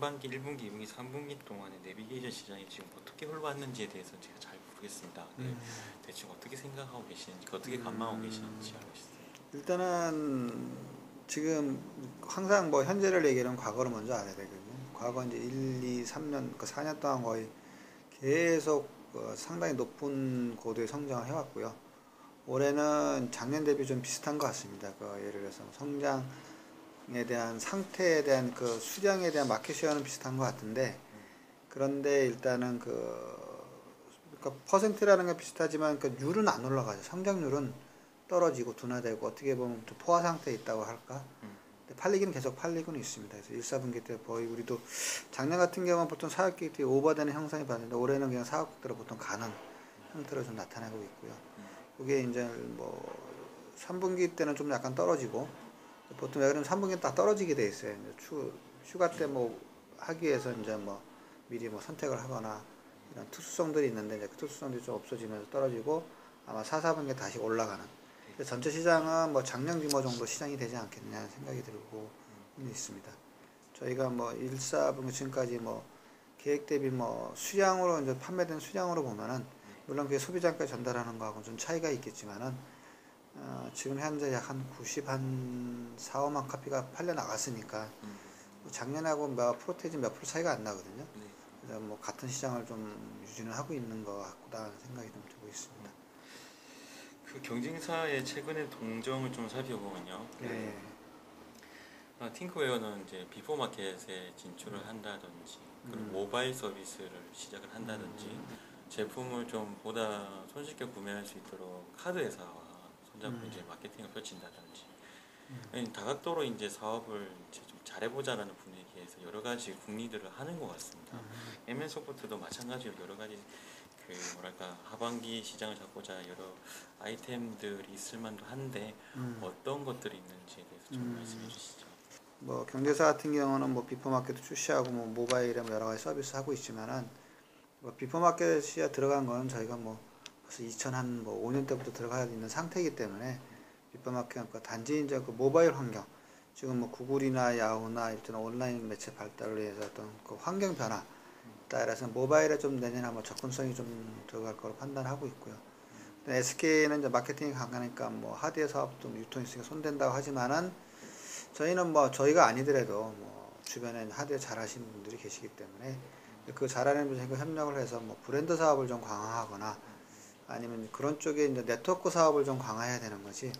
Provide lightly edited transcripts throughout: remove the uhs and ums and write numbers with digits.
하반기, 1분기, 2분기, 3분기 동안에 내비게이션 시장이 지금 어떻게 흘러왔는지에 대해서 제가 잘 모르겠습니다. 네, 대충 어떻게 생각하고 계시는지, 어떻게 관망하고 계시는지 알고 싶어요. 일단은 지금 항상 뭐 현재를 얘기하면 과거를 먼저 알아야 되거든요. 과거 이제 1, 2, 3년, 그 4년 동안 거의 계속 상당히 높은 고도의 성장을 해왔고요. 올해는 작년 대비 좀 비슷한 것 같습니다. 예를 들어서 성장에 대한 상태에 대한 그 수량에 대한 마켓 쉐어는 비슷한 것 같은데, 그런데 일단은 그러니까 퍼센트라는 게 비슷하지만 그 률은 안 올라가죠. 성장률은 떨어지고 둔화되고 어떻게 보면 좀 포화 상태에 있다고 할까? 근데 팔리기는 계속 팔리고는 있습니다. 그래서 1, 4분기 때 거의 우리도 작년 같은 경우는 보통 사업계획 때 오버되는 형상이 봤는데 올해는 그냥 사업계획대로 보통 가는 형태로 좀 나타나고 있고요. 그게 이제 뭐 3분기 때는 좀 약간 떨어지고 보통 왜 그러면 3분기 딱 떨어지게 돼 있어요. 이제 휴가 때 뭐 하기 위해서 이제 뭐 미리 뭐 선택을 하거나 이런 특수성들이 있는데 이제 그 특수성들이 좀 없어지면서 떨어지고 아마 4, 4분기에 다시 올라가는. 전체 시장은 뭐 작년 규모 정도 시장이 되지 않겠냐 생각이 들고 있습니다. 저희가 뭐 1, 4분기 지금까지 뭐 계획 대비 뭐 수량으로 이제 판매된 수량으로 보면은 물론 그게 소비자까지 전달하는 거하고 좀 차이가 있겠지만은 지금 현재 약 한 4, 5만 카피가 팔려 나갔으니까 작년하고 몇 프로테이지 몇 프로 차이가 안 나거든요. 그래서 뭐 같은 시장을 좀 유지는 하고 있는 것 같다는 생각이 좀 들고 있습니다. 그 경쟁사의 최근의 동정을 좀 살펴보면요. 네. 팅크웨어는 이제 비포마켓에 진출을 한다든지, 그리고 모바일 서비스를 시작을 한다든지, 제품을 좀 보다 손쉽게 구매할 수 있도록 카드 회사와 손잡고 이제 마케팅을 펼친다든지, 다각도로 이제 사업을 이제 좀 잘해보자라는 분위기에서 여러 가지 궁리들을 하는 것 같습니다. MN 소프트도 마찬가지로 여러 가지 그 뭐랄까 하반기 시장을 잡고자 여러 아이템들이 있을 만도 한데 어떤 것들이 있는지에 대해서 좀 말씀해 주시죠. 뭐 경제사 같은 경우는 뭐 비포마켓도 출시하고 뭐 모바일에 뭐 여러 가지 서비스 하고 있지만은 뭐 비포마켓에 들어간 거는 저희가 뭐 벌써 2005년 때부터 들어가 있는 상태이기 때문에 비포마켓 단지 이제 그 모바일 환경 지금 뭐 구글이나 야후나 일단 온라인 매체 발달을 위해서 어떤 그 환경 변화 따라서 모바일에 좀 내년에 뭐 접근성이 좀 들어갈 거로 판단하고 있고요. SK는 이제 마케팅이 강하니까 뭐 하드웨어 사업도 유통 있으니까 손댄다고 하지만은 저희는 뭐 저희가 아니더라도 뭐 주변에 하드웨어 잘하시는 분들이 계시기 때문에 그 잘하는 분들과 협력을 해서 뭐 브랜드 사업을 좀 강화하거나 아니면 그런 쪽에 이제 네트워크 사업을 좀 강화해야 되는 거지.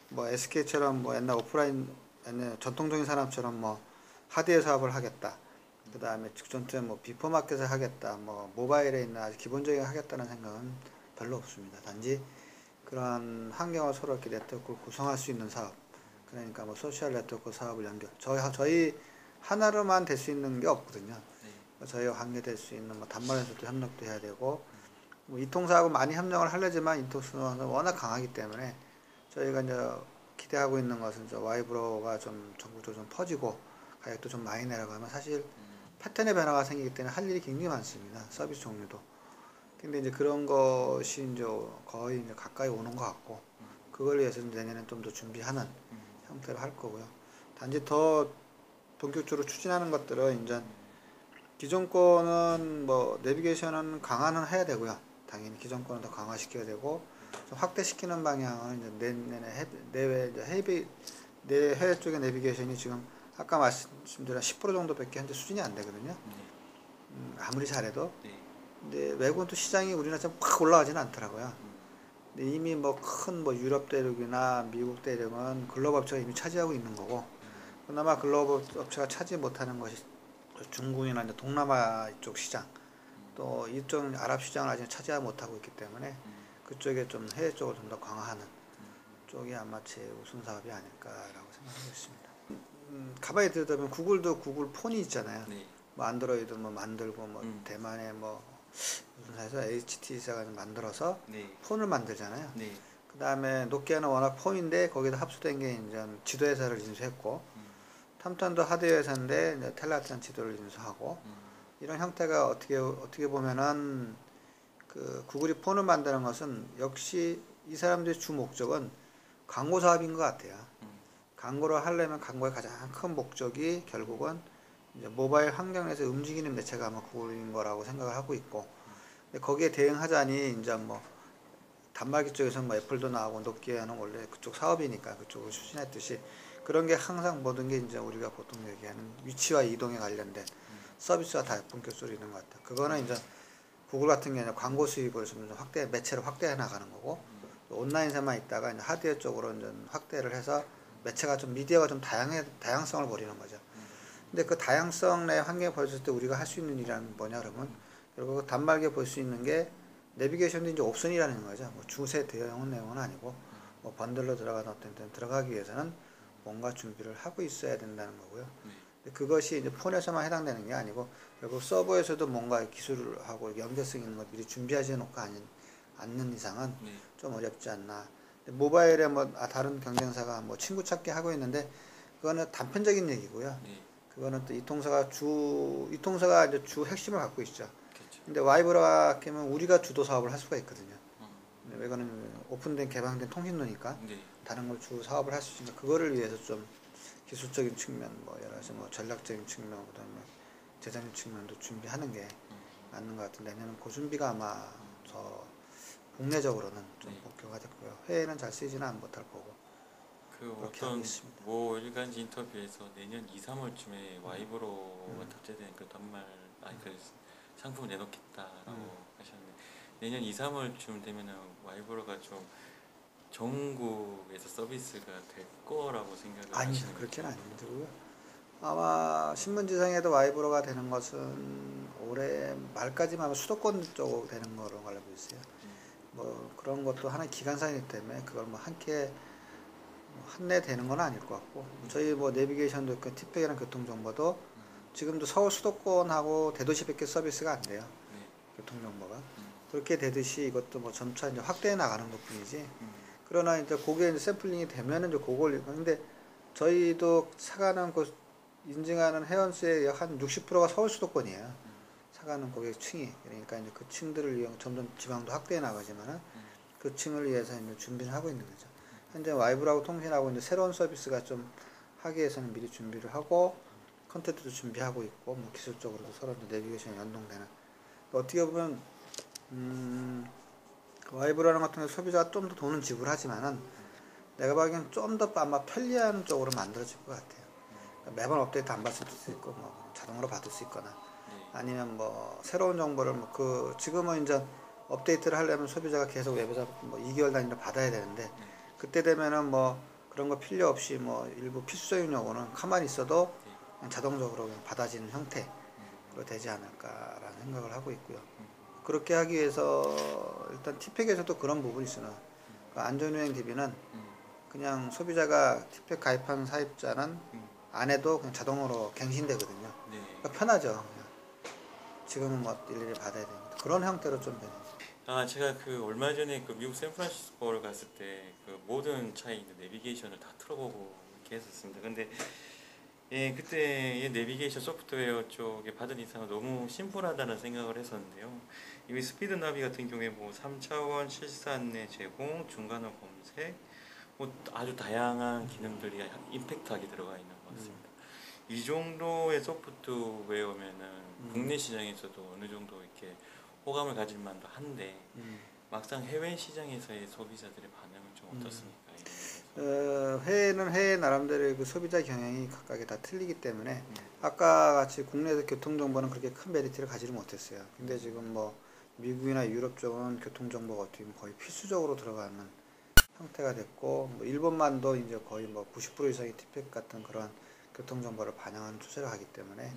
뭐 SK처럼 뭐 옛날 오프라인 옛날 전통적인 산업처럼 뭐 하드웨어 사업을 하겠다. 그 다음에 직전투에 뭐 비포마켓을 하겠다. 뭐 모바일에 있는 아주 기본적인 하겠다는 생각은 별로 없습니다. 단지 그러한 환경을 서로 이렇게 네트워크를 구성할 수 있는 사업. 그러니까 뭐 소셜 네트워크 사업을 연결. 저희 하나로만 될 수 있는 게 없거든요. 저희와 관계될 수 있는 뭐 단말에서도 협력도 해야 되고 뭐 이통사하고 많이 협력을 하려지만 이통사는 워낙 강하기 때문에 저희가 이제 기대하고 있는 것은 저 와이브로가 좀 전국적으로 좀 퍼지고 가격도 좀 많이 내려가면 사실 패턴의 변화가 생기기 때문에 할 일이 굉장히 많습니다. 서비스 종류도. 근데 이제 그런 것이 이제 거의 이제 가까이 오는 것 같고 그걸 위해서 내년에 좀 더 준비하는 형태로 할 거고요. 단지 더 본격적으로 추진하는 것들은 이제 기존 거는 뭐 내비게이션은 강화는 해야 되고요. 당연히 기존 거는 더 강화시켜야 되고 좀 확대시키는 방향은 이제 내년에 해외 쪽의 내비게이션이 지금 아까 말씀드린 10% 정도밖에 현재 수준이 안 되거든요. 아무리 잘해도. 근데 외국은 또 시장이 우리나라처럼 확 올라가지는 않더라고요. 근데 이미 뭐 큰 뭐 유럽 대륙이나 미국 대륙은 글로벌 업체가 이미 차지하고 있는 거고 그나마 글로벌 업체가 차지 못하는 것이 중국이나 이제 동남아 이쪽 시장 또 이쪽 아랍 시장을 아직 차지하지 못하고 있기 때문에 그쪽에 좀 해외 쪽을 좀 더 강화하는 쪽이 아마 제 우선 사업이 아닐까라고 생각하고 있습니다. 가만히 들여다보면 구글도 구글 폰이 있잖아요. 뭐 안드로이드 뭐 만들고 뭐 대만에 뭐 무슨 회사 HTC가 만들어서 폰을 만들잖아요. 그 다음에 노키아는 워낙 폰인데 거기다 합수된 게 이제 지도 회사를 인수했고 탐턴도 하드웨어 회사인데 이제 텔라트한 지도를 인수하고 이런 형태가 어떻게 보면은 그 구글이 폰을 만드는 것은 역시 이 사람들의 주 목적은 광고 사업인 것 같아요. 광고를 하려면 광고의 가장 큰 목적이 결국은 이제 모바일 환경 내에서 움직이는 매체가 아마 구글인 거라고 생각을 하고 있고, 근데 거기에 대응하자니 이제 뭐 단말기 쪽에서 뭐 애플도 나오고 노키아는 원래 그쪽 사업이니까 그쪽을 추진했듯이 그런 게 항상 모든 게 이제 우리가 보통 얘기하는 위치와 이동에 관련된 서비스가 다 본격적으로 있는 것 같아요. 그거는 이제 구글 같은 경우는 광고 수익을 좀 확대, 매체를 확대해 나가는 거고, 온라인에만 있다가 이제 하드웨어 쪽으로 이제 확대를 해서 매체가 좀 미디어가 좀 다양성을 벌이는 거죠. 근데 그 다양성 내 환경에 벌였을 때 우리가 할 수 있는 일이란 뭐냐 그러면 결국 단말기에 볼 수 있는 게 내비게이션도 이제 옵션이라는 거죠. 뭐 주세 대응 내용은 아니고 뭐 번들로 들어가는 어떤 데 들어가기 위해서는 뭔가 준비를 하고 있어야 된다는 거고요. 근데 그것이 이제 폰에서만 해당되는 게 아니고 결국 서버에서도 뭔가 기술하고 연결성 있는 걸 미리 준비하지 놓고 않는 이상은 좀 어렵지 않나. 근데 모바일에 뭐 다른 경쟁사가 뭐 친구 찾기 하고 있는데 그거는 단편적인 얘기고요. 그거는 또 이통사가 이제 주 핵심을 갖고 있죠. 그렇죠. 근데 와이브라 하면 우리가 주도 사업을 할 수가 있거든요. 근데 이거는 오픈된 개방된 통신로니까 다른 걸 주 사업을 할 수 있으니까 그거를 위해서 좀 기술적인 측면, 뭐 여러 가지 뭐 전략적인 측면, 그다음에 재정적인 측면도 준비하는 게 맞는 것 같은데 내년은 그 준비가 아마 더 국내적으로는 좀 목표가 됐고요. 해외는 잘 쓰지는 못할 거고. 그 그렇게 어떤 하고 있습니다. 뭐 일간지 인터뷰에서 내년 2, 3월쯤에 와이브로가 탑재된 그 그 상품을 내놓겠다라고 하셨는데 내년 2, 3월쯤 되면은 와이브로가 좀 전국에서 서비스가 될 거라고 생각을 아니, 하시는 그렇게는 거죠? 안 되고요. 아마 신문지상에도 와이브로가 되는 것은 올해 말까지만 하면 수도권 쪽으로 되는 거로 알고 있어요. 뭐 그런 것도 하나의 기간상이기 때문에 그걸 뭐 함께 한내 되는 건 아닐 것 같고 저희 뭐 내비게이션도 있고 티팩이랑 교통정보도 지금도 서울 수도권하고 대도시밖에 서비스가 안 돼요. 교통정보가 그렇게 되듯이 이것도 뭐 점차 이제 확대해 나가는 것뿐이지. 그러나 이제 그게 이제 샘플링이 되면은 이제 그걸 근데 저희도 사가는 그 인증하는 회원수의 약 한 60%가 서울 수도권이에요. 사가는 고객 층이. 그러니까 이제 그 층들을 이용 점점 지방도 확대해 나가지만은 그 층을 위해서 이제 준비를 하고 있는 거죠. 현재 와이브라고 통신하고 이제 새로운 서비스가 좀 하기 위해서는 미리 준비를 하고 컨텐츠도 준비하고 있고 뭐 기술적으로도 서로 내비게이션 연동되는 어떻게 보면 와이브라는 같은 경우 소비자가 좀 더 돈은 지불하지만은 내가 보기엔 좀 더 아마 편리한 쪽으로 만들어질 것 같아요. 매번 업데이트 안 받을 수도 있고 뭐 자동으로 받을 수 있거나 아니면 뭐 새로운 정보를 뭐 지금은 이제 업데이트를 하려면 소비자가 계속 웹에서 뭐 2개월 단위로 받아야 되는데 그때 되면은 뭐 그런 거 필요 없이 뭐 일부 필수적인 요구는 가만히 있어도 그냥 자동적으로 그냥 받아지는 형태로 되지 않을까라는 생각을 하고 있고요. 그렇게 하기 위해서 일단 티팩에서도 그런 부분이 있으나 그 안전운행 DB는 그냥 소비자가 티팩 가입한 사입자는 안 해도 그냥 자동으로 갱신되거든요. 그러니까 편하죠. 그냥. 지금은 뭐 일일이 받아야 되니까 그런 형태로 좀 되는. 제가 그 얼마 전에 그 미국 샌프란시스코를 갔을 때 그 모든 차에 있는 내비게이션을 다 틀어보고 이렇게 했었습니다. 근데 그때 내비게이션 소프트웨어 쪽에 받은 이상은 너무 심플하다는 생각을 했었는데요. 이 스피드 나비 같은 경우에 뭐 3차원 실사 안내 제공, 중간어 검색, 뭐 아주 다양한 기능들이 임팩트하게 들어가 있는 것 같습니다. 이 정도의 소프트웨어면은 국내 시장에서도 어느 정도 이렇게 호감을 가질 만도 한데 막상 해외 시장에서의 소비자들의 반응은 좀 어떻습니까? 해외는 해외 나름대로의 그 소비자 경향이 각각이 다 틀리기 때문에 아까 같이 국내에서 교통정보는 그렇게 큰 메리트를 가지를 못했어요. 근데 지금 뭐 미국이나 유럽 쪽은 교통정보가 어떻게 보면 거의 필수적으로 들어가는 형태가 됐고 뭐 일본만도 이제 거의 뭐 90% 이상의 티팩 같은 그런 교통정보를 반영하는 추세를 하기 때문에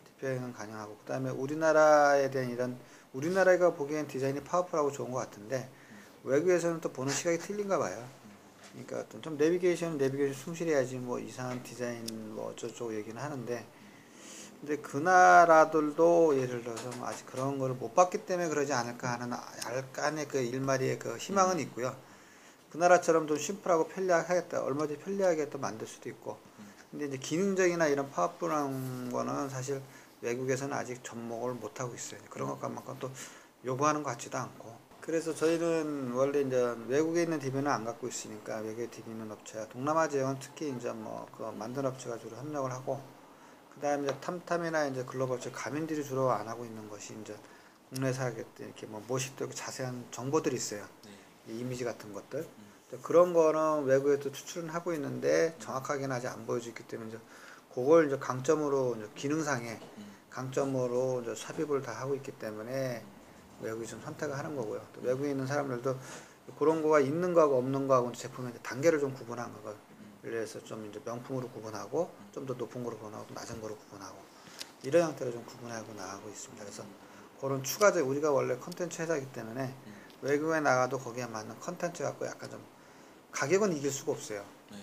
티팩은 가능하고 그 다음에 우리나라에 대한 이런 우리나라가 보기엔 디자인이 파워풀하고 좋은 것 같은데 외국에서는 또 보는 시각이 틀린가 봐요. 그러니까 좀 내비게이션 충실해야지 뭐 이상한 디자인 뭐 어쩌고저쩌고 얘기는 하는데 근데 그 나라들도 예를 들어서 뭐 아직 그런 거를 못 봤기 때문에 그러지 않을까 하는 약간의 그 일말의 그 희망은 있고요. 그 나라처럼 좀 심플하고 편리하겠다 얼마든지 편리하게 또 만들 수도 있고 근데 이제 기능적이나 이런 파워풀한 거는 사실 외국에서는 아직 접목을 못 하고 있어요. 그런 것만큼 또 요구하는 것 같지도 않고 그래서 저희는 원래 이제 외국에 있는 DB는 안 갖고 있으니까 외국에 DB 있는 업체가 동남아 지역은 특히 이제 뭐 그 만든 업체가 주로 협력을 하고 그다음에 이제 탐탐이나 이제 글로벌 쪽 가민들이 주로 안 하고 있는 것이 이제 국내에서 하겠다 이렇게 뭐 멋있고 자세한 정보들이 있어요. 네. 이미지 같은 것들. 그런 거는 외국에도 추출은 하고 있는데 정확하게는 아직 안 보여주기 때문에 이제 그걸 이제 강점으로 이제 기능상의 강점으로 이제 삽입을 다 하고 있기 때문에 외국이 좀 선택을 하는 거고요. 또 외국에 있는 사람들도 그런 거가 있는 거하고 없는 거하고 제품의 이제 단계를 좀 구분한 거고, 예를 들어서 좀 이제 명품으로 구분하고 좀 더 높은 거로 구분하고 낮은 거로 구분하고 이런 형태로 좀 구분하고 나가고 있습니다. 그래서 그런 추가적 우리가 원래 컨텐츠 회사이기 때문에 외국에 나가도 거기에 맞는 컨텐츠 갖고 약간 좀 가격은 이길 수가 없어요. 네.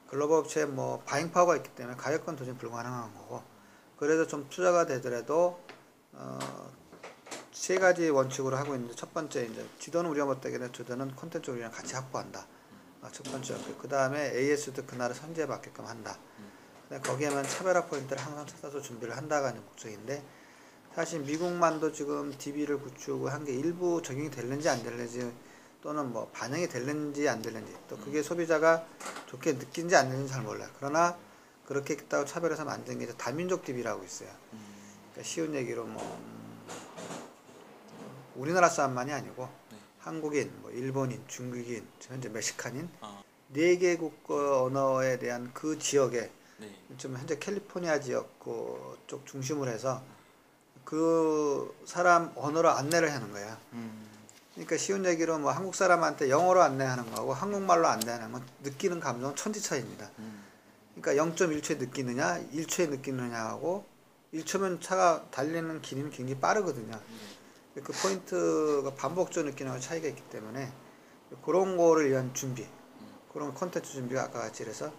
글로벌 업체에 뭐 바잉 파워가 있기 때문에 가격은 도저히 불가능한 거고, 그래도 좀 투자가 되더라도 세 가지 원칙으로 하고 있는데, 첫 번째 이제 지도는 우리가 못하기는 주도는 콘텐츠 우리랑 같이 확보한다. 첫 번째였고, 그 다음에 AS도 그 나라 선지에 맞게끔 한다. 거기에만 차별화 포인트를 항상 찾아서 준비를 한다가 목적인데, 사실 미국만도 지금 DB를 구축한 게 일부 적용이 될는지 안 될는지, 또는 뭐 반영이 될는지 안 될는지, 또 그게 소비자가 좋게 느낀지 안 느끼는지 잘 몰라요. 그러나 그렇게 했다고 차별해서 만든 게 이제 다민족 DB라고 있어요. 그러니까 쉬운 얘기로 뭐 우리나라 사람만이 아니고 한국인, 뭐 일본인, 중국인, 현재 멕시칸인 네 개 국가 언어에 대한 그 지역에 좀 현재 캘리포니아 지역 그쪽 중심으로 해서 그 사람 언어로 안내를 하는 거야. 그러니까 쉬운 얘기로 뭐 한국 사람한테 영어로 안내하는 거하고 한국말로 안내하는 건 느끼는 감정은 천지 차이입니다. 그러니까 0.1초에 느끼느냐, 1초에 느끼느냐하고 1초면 차가 달리는 길이는 굉장히 빠르거든요. 그 포인트가 반복적으로 느끼는 차이가 있기 때문에 그런 거를 위한 준비, 그런 콘텐츠 준비가 아까 같이 그래서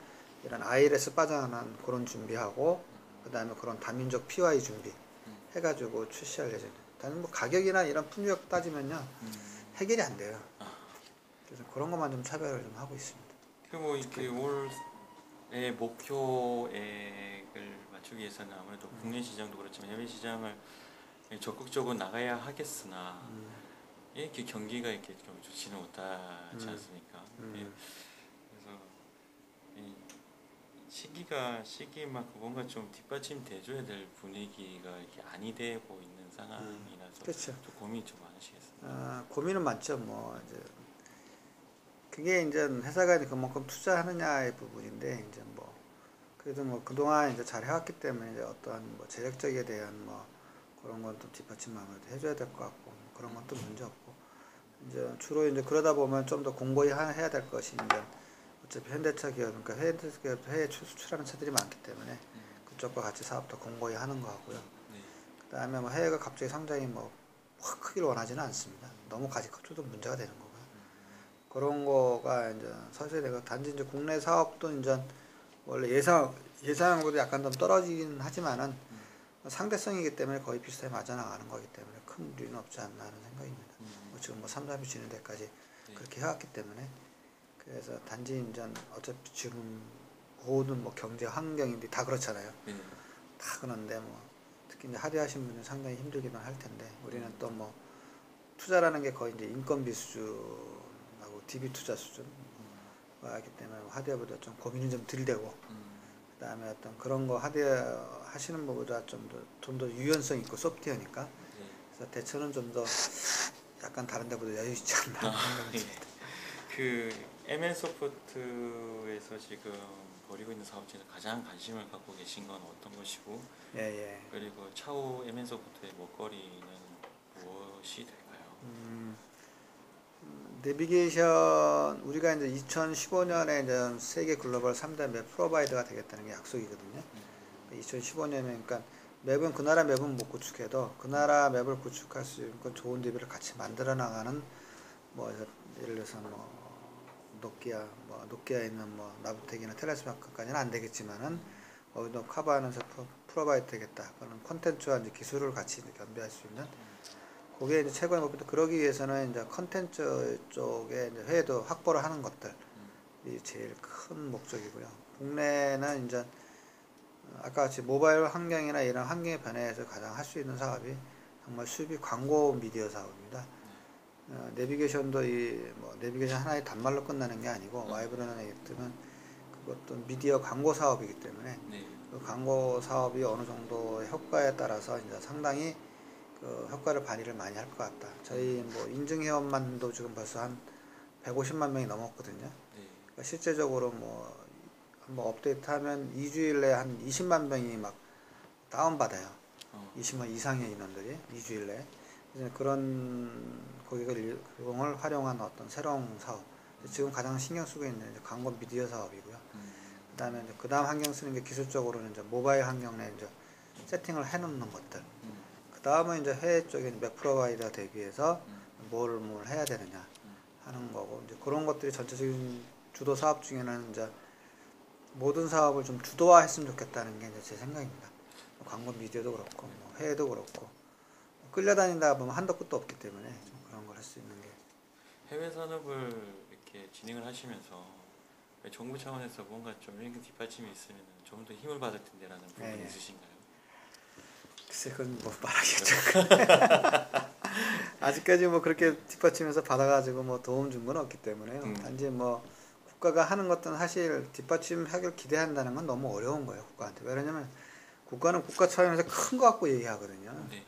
이런 ILS 빠져나가는 그런 준비하고, 그 다음에 그런 다민족 PY 준비 해가지고 출시할 예정입니다. 다른 뭐 가격이나 이런 품격 따지면요 해결이 안 돼요. 그래서 그런 것만 좀 차별을 좀 하고 있습니다. 그리고 이렇게 올해 목표액을 맞추기 위해서는 아무래도 국내 시장도 그렇지만 해외 시장을 적극적으로 나가야 하겠으나 이렇게 경기가 이렇게 좀 좋지는 못하지 않습니까? 그래서 이 시기만큼 뭔가 좀 뒷받침돼줘야 될 분위기가 이렇게 아니 되고 있는 상황이라서 그렇죠. 좀 고민이 좀 많으시겠습니다. 고민은 많죠. 뭐 이제 그게 이제 회사가 이제 그만큼 투자하느냐의 부분인데, 이제 뭐 그래도 뭐 그동안 이제 잘 해왔기 때문에 이제 어떠한 뭐 재력적에 대한 뭐 그런 건 또 뒷받침 아무래도 해줘야 될 것 같고, 그런 것도 문제 없고, 이제 주로 이제 그러다 보면 좀 더 공고히 해야 될 것이 이제 어차피 현대차 기업, 그러니까 현대차 기업도 해외 수출하는 차들이 많기 때문에 그쪽과 같이 사업도 공고히 하는 거 같고요. 그 다음에 뭐 해외가 갑자기 성장이 뭐 확 크기를 원하지는 않습니다. 너무 가지 커져도 문제가 되는 거고요. 그런 거가 이제 서서히 되고, 단지 이제 국내 사업도 이제 원래 예상보다 약간 좀 떨어지긴 하지만은 상대성이기 때문에 거의 비슷하게 맞아 나가는 거기 때문에 큰 무리는 없지 않나 하는 생각입니다. 뭐 지금 뭐 3, 4비 지는 데까지 그렇게 해왔기 때문에, 그래서 단지 이제 어차피 지금 모든 뭐 경제 환경인데 다 그렇잖아요. 다 그런데 뭐 특히 이제 하대하신 분은 상당히 힘들기는 할 텐데, 우리는 또 뭐 투자라는 게 거의 이제 인건비 수준하고 DB 투자 수준과 하기 때문에 하대보다 좀 고민이 좀 덜 되고, 그 다음에 어떤 그런 거 하대 하시는 것보다 좀 더 유연성 있고 소프트웨어니까, 그래서 대처는 좀 더 약간 다른 데보다 여유 있지 않나 생각이 듭니다. 그 MN 소프트에서 지금 벌이고 있는 사업 중에서 가장 관심을 갖고 계신 건 어떤 것이고, 그리고 차후 MN 소프트의 먹거리는 무엇이 될까요? 내비게이션, 우리가 이제 2015년에 이제 세계 글로벌 3대 맵 프로바이더가 되겠다는 게 약속이거든요. 2015년에, 그러니까 맵은 그 나라 맵은 못 구축해도 그 나라 맵을 구축할 수 있는 좋은 DB를 같이 만들어 나가는, 뭐 예를 들어서 뭐 노키아에 있는 뭐 나부텍이나 텔레스마크까지는 안 되겠지만은 거기도 커버하면서 프로바이드 되겠다. 그런 콘텐츠와 이제 기술을 같이 이제 겸비할 수 있는, 그게 이제 최고의 목표인데, 그러기 위해서는 이제 컨텐츠 쪽에 이제 회도 확보를 하는 것들이 제일 큰 목적이고요. 국내는 이제 아까 같이 모바일 환경이나 이런 환경의 변화에서 가장 할 수 있는 사업이 정말 수입이 광고 미디어 사업입니다. 내비게이션도 뭐 내비게이션 하나의 단말로 끝나는 게 아니고 와이브러는 얘기 뜨면 그것도 미디어 광고 사업이기 때문에 그 광고 사업이 어느 정도의 효과에 따라서 이제 상당히 그 효과를 발휘를 많이 할 것 같다. 저희 뭐 인증 회원만도 지금 벌써 한 150만 명이 넘었거든요. 네. 그러니까 실제적으로 뭐 한번 업데이트하면 2주일 내에 한 20만 명이 막 다운받아요. 20만 이상의 인원들이 2주일 내에. 그래서 그런 고객을 활용한 어떤 새로운 사업. 지금 가장 신경 쓰고 있는 이제 광고 미디어 사업이고요. 그다음에 이제 그다음 환경 쓰는 게 기술적으로는 이제 모바일 환경 내에 이제 세팅을 해놓는 것들. 그다음은 이제 해외 쪽에 맥 프로바이더 대비해서 뭘 해야 되느냐 하는 거고 이제 그런 것들이 전체적인 주도 사업 중에는 이제 모든 사업을 좀 주도화했으면 좋겠다는 게 이제 제 생각입니다. 광고 미디어도 그렇고 뭐 해외도 그렇고 끌려다니다 보면 한도 끝도 없기 때문에 좀 그런 걸 할 수 있는 게 해외 산업을 이렇게 진행을 하시면서 정부 차원에서 뭔가 좀 이런 뒷받침이 있으면 좀 더 힘을 받을 텐데라는 부분이 네. 있으신가요? 글쎄 그건 뭐 말하기가 아직까지 뭐 그렇게 뒷받침해서 받아가지고 뭐 도움 준 건 없기 때문에요. 단지 뭐 국가가 하는 것들은 사실 뒷받침하길 기대한다는 건 너무 어려운 거예요 국가한테. 왜냐면 국가는 국가 차원에서 큰 거 갖고 얘기하거든요. 네.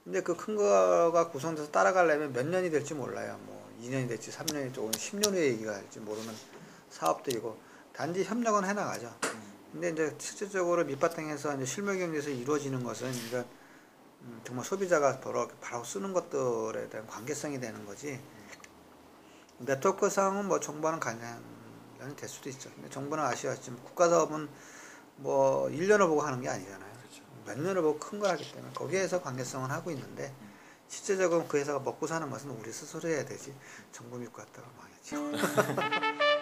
근데 그 큰 거가 구성돼서 따라가려면 몇 년이 될지 몰라요. 뭐 2년이 될지 3년이 될지 혹은 10년 후에 얘기가 할지 모르는 사업들이고 단지 협력은 해나가죠. 근데 이제 실질적으로 밑바탕에서 이제 실물 경제에서 이루어지는 것은 이제 정말 소비자가 바로 쓰는 것들에 대한 관계성이 되는 거지. 네트워크상은 뭐 정부와는 관련이 될 수도 있죠. 근데 정부는 아시겠지만 국가 사업은 뭐 1년을 보고 하는 게 아니잖아요. 그렇죠. 몇 년을 보고 큰 걸 하기 때문에 거기에서 관계성은 하고 있는데 실제적으로 그 회사가 먹고 사는 것은 우리 스스로 해야 되지 정부 믿고 갔다가 망했죠.